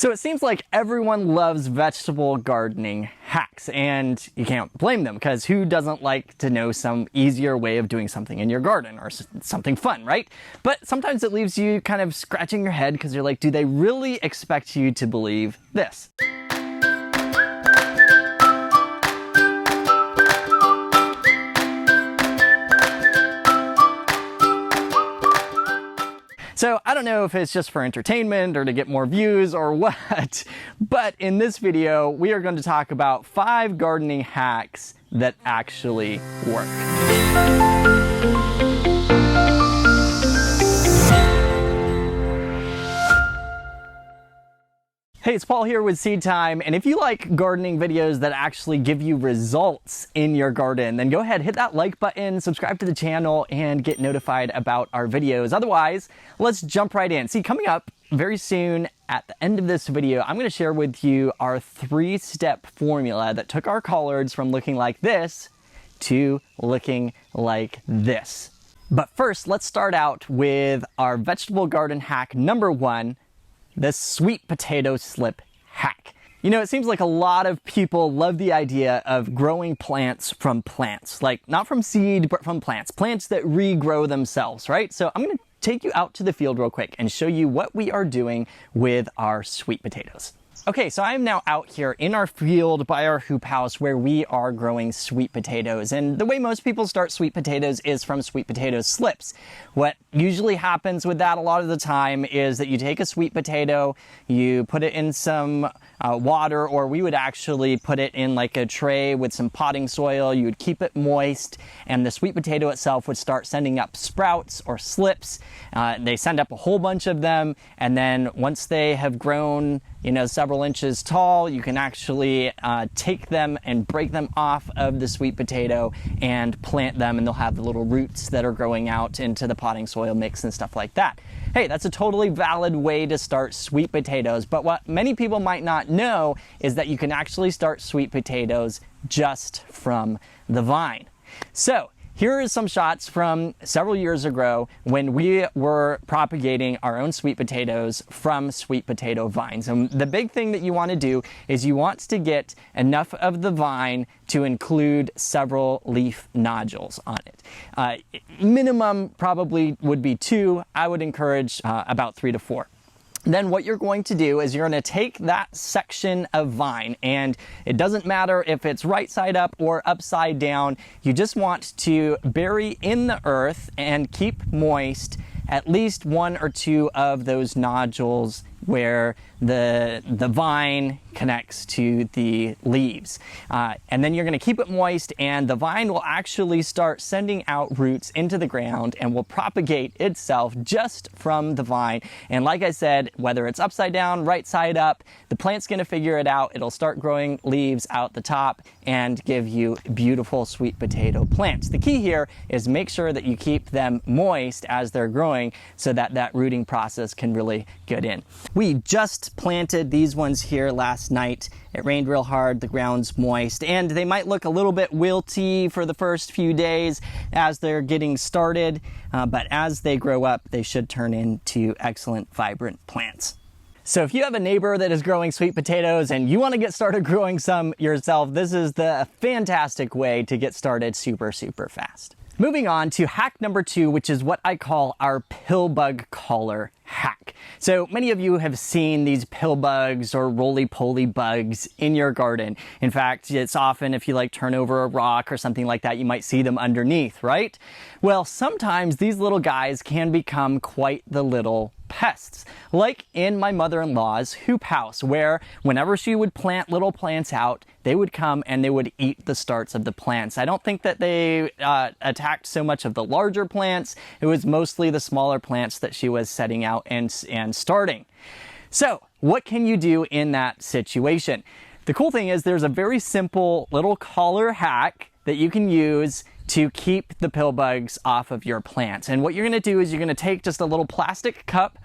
So it seems like everyone loves vegetable gardening hacks, and you can't blame them, because who doesn't like to know some easier way of doing something in your garden, or something fun, right? But sometimes it leaves you kind of scratching your head because you're like, do they really expect you to believe this? So I don't know if it's just for entertainment or to get more views or what, but in this video, we are going to talk about 5 gardening hacks that actually work. Hey, it's Paul here with Seedtime, and if you like gardening videos that actually give you results in your garden, then go ahead, hit that like button, subscribe to the channel, and get notified about our videos. Otherwise, let's jump right in. See, coming up very soon at the end of this video, I'm going to share with you our 3-step formula that took our collards from looking like this to looking like this. But first, let's start out with our vegetable garden hack number 1, the sweet potato slip hack. You know, it seems like a lot of people love the idea of growing plants from plants. Like, not from seed, but from plants. Plants that regrow themselves, right? So I'm going to take you out to the field real quick and show you what we are doing with our sweet potatoes. Okay, so I'm now out here in our field by our hoop house where we are growing sweet potatoes. And the way most people start sweet potatoes is from sweet potato slips. What usually happens with that a lot of the time is that you take a sweet potato, you put it in some water, or we would actually put it in like a tray with some potting soil. You would keep it moist, and the sweet potato itself would start sending up sprouts or slips. They send up a whole bunch of them, and then once they have grown, you know, several inches tall, you can actually take them and break them off of the sweet potato and plant them, and they'll have the little roots that are growing out into the potting soil mix and stuff like that. Hey, that's a totally valid way to start sweet potatoes, but what many people might not know is that you can actually start sweet potatoes just from the vine. So here are some shots from several years ago when we were propagating our own sweet potatoes from sweet potato vines. And the big thing that you want to do is you want to get enough of the vine to include several leaf nodules on it. Minimum probably would be 2. I would encourage about 3 to 4. Then what you're going to do is you're going to take that section of vine, and it doesn't matter if it's right side up or upside down. You just want to bury in the earth and keep moist at least 1 or 2 of those nodules where the vine connects to the leaves. And then you're going to keep it moist, and the vine will actually start sending out roots into the ground and will propagate itself just from the vine. And like I said, whether it's upside down, right side up, the plant's going to figure it out. It'll start growing leaves out the top and give you beautiful sweet potato plants. The key here is make sure that you keep them moist as they're growing so that that rooting process can really get in. We just planted these ones here last night. It rained real hard, the ground's moist, and they might look a little bit wilty for the first few days as they're getting started, but as they grow up, they should turn into excellent, vibrant plants. So if you have a neighbor that is growing sweet potatoes and you want to get started growing some yourself, this is the fantastic way to get started super fast. Moving on to hack number 2, which is what I call our Pillbug collar hack. So many of you have seen these pillbugs or roly-poly bugs in your garden. In fact, it's often if you like turn over a rock or something like that, you might see them underneath, right? Well, sometimes these little guys can become quite the little pests, like in my mother-in-law's hoop house, where whenever she would plant little plants out, they would come and they would eat the starts of the plants. I don't think that they attacked so much of the larger plants. It was mostly the smaller plants that she was setting out and starting. So what can you do in that situation? The cool thing is there's a very simple little collar hack that you can use to keep the pill bugs off of your plants. And what you're going to do is you're going to take just a little plastic cup,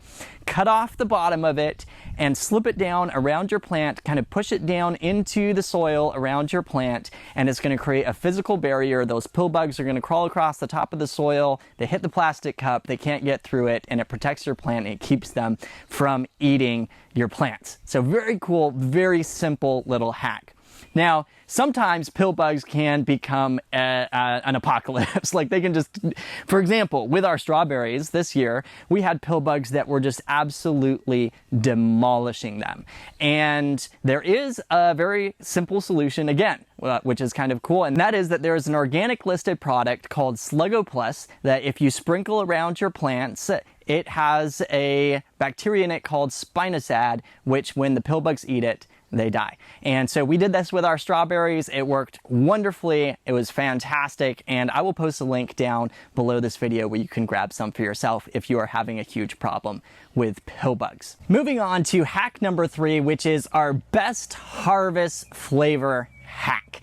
cut off the bottom of it, and slip it down around your plant, kind of push it down into the soil around your plant, and it's going to create a physical barrier. Those pill bugs are going to crawl across the top of the soil, they hit the plastic cup, they can't get through it, and it protects your plant and it keeps them from eating your plants. So very cool, very simple little hack. Now, sometimes pill bugs can become an apocalypse. Like they can just, for example, with our strawberries this year, we had pill bugs that were just absolutely demolishing them. And there is a very simple solution again, which is kind of cool. And that is that there is an organic listed product called Sluggo Plus that if you sprinkle around your plants, it has a bacteria in it called spinosad, which when the pill bugs eat it, they die. And so we did this with our strawberries. It worked wonderfully. It was fantastic. And I will post a link down below this video where you can grab some for yourself if you are having a huge problem with pill bugs. Moving on to hack number 3, which is our best harvest flavor hack.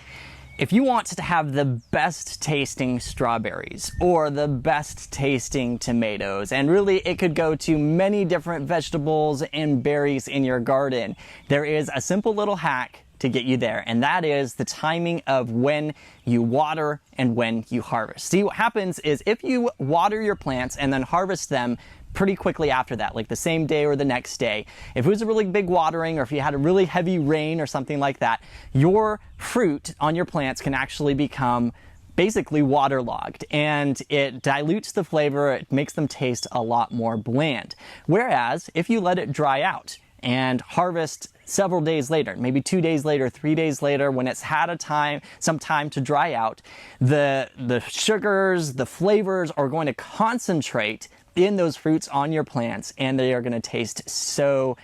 If you want to have the best tasting strawberries or the best tasting tomatoes, and really it could go to many different vegetables and berries in your garden, there is a simple little hack to get you there, and that is the timing of when you water and when you harvest. See, what happens is if you water your plants and then harvest them pretty quickly after that, like the same day or the next day, if it was a really big watering or if you had a really heavy rain or something like that, your fruit on your plants can actually become basically waterlogged, and it dilutes the flavor, it makes them taste a lot more bland. Whereas if you let it dry out and harvest several days later, maybe 2 days later, 3 days later, when it's had some time to dry out, the sugars, the flavors are going to concentrate in those fruits on your plants, and they are going to taste so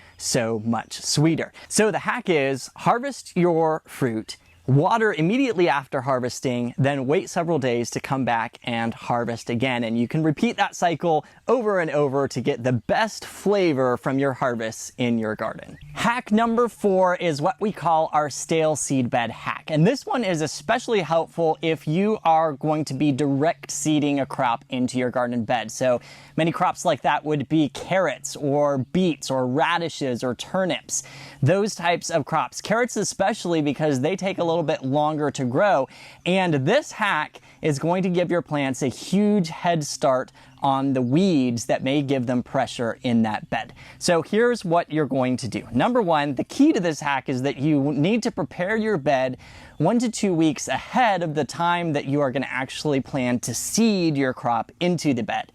much sweeter. So the hack is harvest your fruit, water immediately after harvesting, then wait several days to come back and harvest again. And you can repeat that cycle over and over to get the best flavor from your harvests in your garden. Hack number 4 is what we call our stale seed bed hack. And this one is especially helpful if you are going to be direct seeding a crop into your garden bed. So many crops like that would be carrots or beets or radishes or turnips, those types of crops. Carrots especially, because they take a little bit longer to grow. And this hack is going to give your plants a huge head start on the weeds that may give them pressure in that bed. So here's what you're going to do. Number 1, the key to this hack is that you need to prepare your bed 1 to 2 weeks ahead of the time that you are going to actually plan to seed your crop into the bed.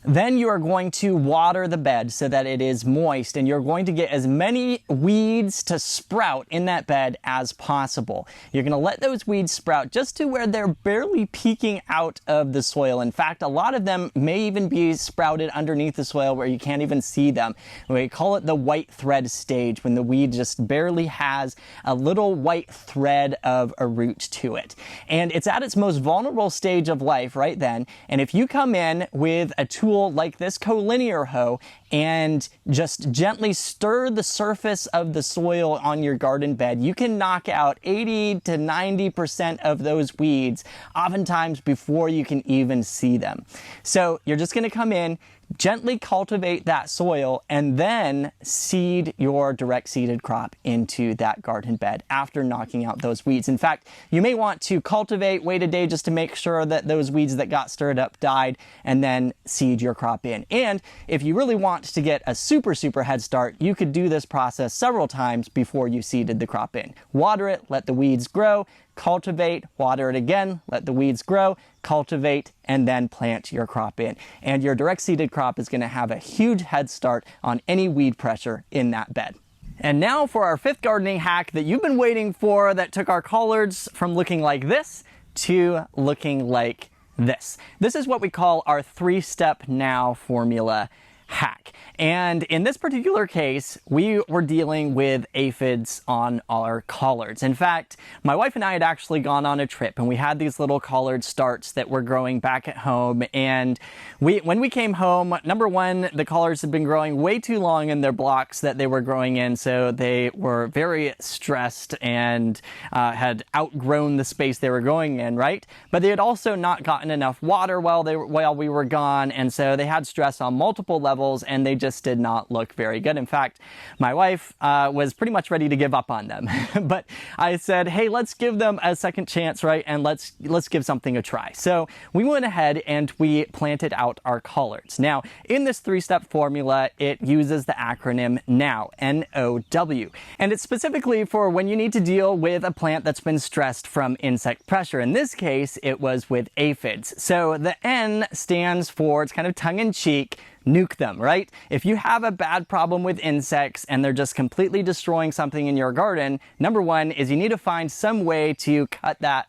Then you are going to water the bed so that it is moist, and you're going to get as many weeds to sprout in that bed as possible. You're going to let those weeds sprout just to where they're barely peeking out of the soil. In fact, a lot of them may even be sprouted underneath the soil where you can't even see them. We call it the white thread stage, when the weed just barely has a little white thread of a root to it. And it's at its most vulnerable stage of life right then. And if you come in with a tool like this collinear hoe and just gently stir the surface of the soil on your garden bed, you can knock out 80 to 90% of those weeds, oftentimes before you can even see them. So you're just going to come in, gently cultivate that soil, and then seed your direct seeded crop into that garden bed after knocking out those weeds. In fact, you may want to cultivate, wait a day just to make sure that those weeds that got stirred up died, and then seed your crop in. And if you really want to get a super head start, you could do this process several times before you seeded the crop in. Water it, let the weeds grow, cultivate, water it again, let the weeds grow, cultivate, and then plant your crop in. And your direct seeded crop is going to have a huge head start on any weed pressure in that bed. And now for our 5th gardening hack that you've been waiting for, that took our collards from looking like this to looking like this. This is what we call our 3-step now formula hack. And in this particular case, we were dealing with aphids on our collards. In fact, my wife and I had actually gone on a trip and we had these little collard starts that were growing back at home. And when we came home, number one, the collards had been growing way too long in their blocks that they were growing in. So they were very stressed and had outgrown the space they were growing in, right? But they had also not gotten enough water while we were gone. And so they had stress on multiple levels and they just did not look very good. In fact, my wife was pretty much ready to give up on them. But I said, hey, let's give them a second chance, right? And let's give something a try. So we went ahead and we planted out our collards. Now, in this 3-step formula, it uses the acronym NOW, N-O-W. And it's specifically for when you need to deal with a plant that's been stressed from insect pressure. In this case, it was with aphids. So the N stands for, it's kind of tongue-in-cheek, nuke them, right? If you have a bad problem with insects and they're just completely destroying something in your garden, number one is you need to find some way to cut that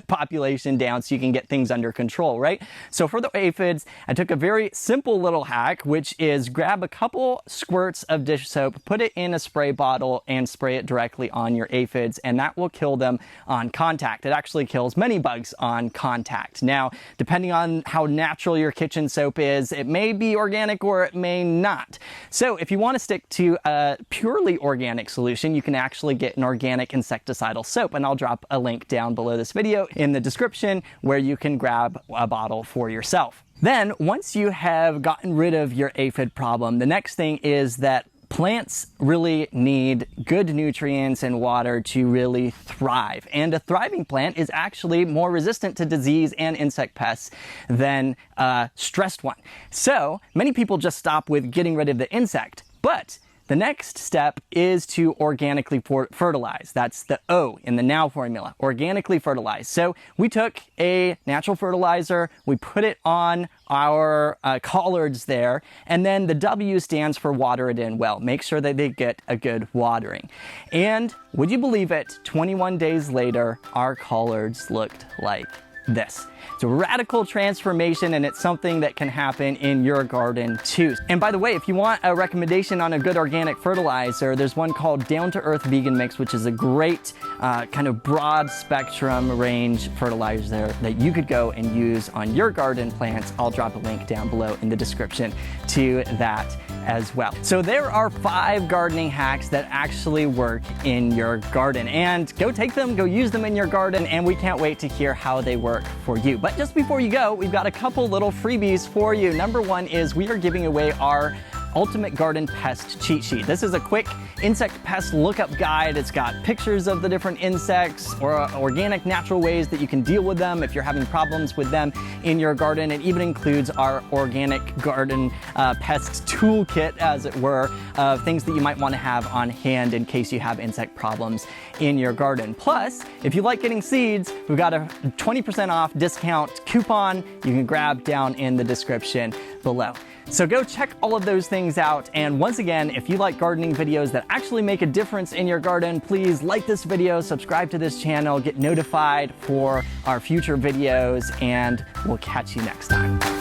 population down so you can get things under control, right? So for the aphids, I took a very simple little hack, which is grab a couple squirts of dish soap, put it in a spray bottle and spray it directly on your aphids, and that will kill them on contact. It actually kills many bugs on contact. Now, depending on how natural your kitchen soap is, it may be organic or it may not. So if you want to stick to a purely organic solution, you can actually get an organic insecticidal soap, and I'll drop a link down below this video in the description where you can grab a bottle for yourself. Then, once you have gotten rid of your aphid problem, the next thing is that plants really need good nutrients and water to really thrive. And a thriving plant is actually more resistant to disease and insect pests than a stressed one. So many people just stop with getting rid of the insect, but the next step is to organically fertilize. That's the O in the NOW formula, organically fertilize. So we took a natural fertilizer, we put it on our collards there, and then the W stands for water it in well. Make sure that they get a good watering. And would you believe it, 21 days later, our collards looked like this. It's a radical transformation, and it's something that can happen in your garden too. And by the way, if you want a recommendation on a good organic fertilizer, there's one called Down to Earth Vegan Mix, which is a great kind of broad spectrum range fertilizer that you could go and use on your garden plants. I'll drop a link down below in the description to that as well. So there are 5 gardening hacks that actually work in your garden, and go take them, go use them in your garden, and we can't wait to hear how they work for you. But just before you go, we've got a couple little freebies for you. Number one is we are giving away our Ultimate Garden Pest Cheat Sheet. This is a quick insect pest lookup guide. It's got pictures of the different insects or organic natural ways that you can deal with them if you're having problems with them in your garden. It even includes our organic garden pest toolkit, as it were, of things that you might want to have on hand in case you have insect problems in your garden. Plus, if you like getting seeds, we've got a 20% off discount coupon you can grab down in the description below. So go check all of those things out. And once again, if you like gardening videos that actually make a difference in your garden, please like this video, subscribe to this channel, get notified for our future videos, and we'll catch you next time.